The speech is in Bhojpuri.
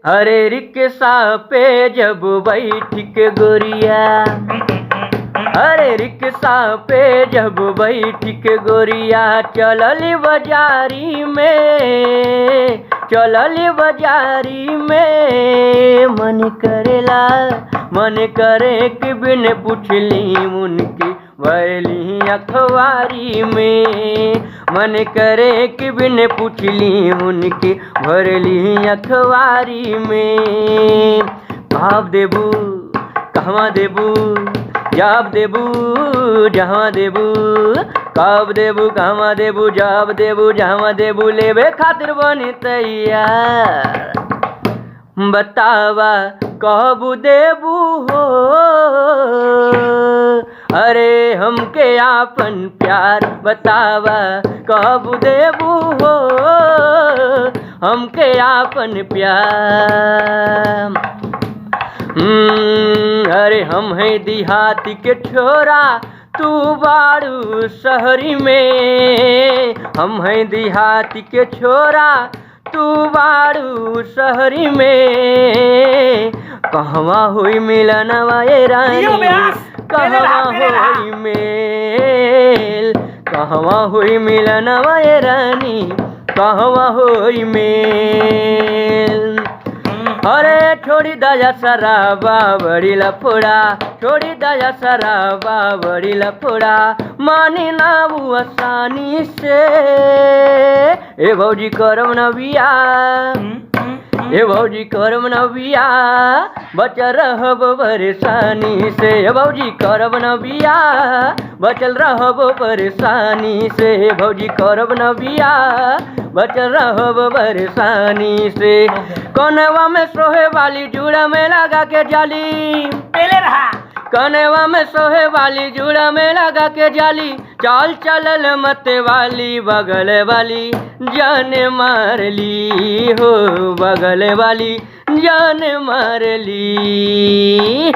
अरे रिक्शा पे जब बैठी के गोरिया, अरे रिक्शा पे जब बैठी के गोरिया, चलली बाजारी में, चलली बाजारी में, मन करेला, मन करे कि बिन पूछली उनकी भरली अखबारी में, मन करे कि बिन पूछली उनकी भरली अखबारी में। भाव देबू कहवा देबू, जब देबू जहाँ देबू, कब देबू कहवा देबू, जब देबू जहाँ देबू, लेबे खातिर बनी तैयार। बतावा कब देबू हो, अरे हमके आपन प्यार, बतावा कब देबू हो, हमके आपन प्यार। अरे हम हैं देहाती के छोरा, तू बाड़ू शहरी में, हम हैं देहाती के छोरा, तू बाड़ू शहरी में। कहवा होई मिलनवा ए रानी, कहवा होई मेल, कहवा होई मिलनवा ए रानी, कहवा होई मेल। अरे छोड़ी दया शराबा बड़ी लफड़ा, छोड़ी दया शराबा बड़ी लफड़ा, मानी ना वो आसानी से। ए भौजी करम न बिया, ए भौजी करम न बिया, बचल रहब परेशानी से। ए भौजी करब न बिया, बचल रहब परेशानी से। ए भौजी करब न बिया, बचल रहब परेशानी से। कनवा में सोहे वाली जुड़ा में लगा के जाली, पहले रहा कनवा में सोहे वाली जुड़ा में लगा के जाली, चाल चलल मत वाली बगल वाली जान मार ली हो, बगल वाली जान मार ली।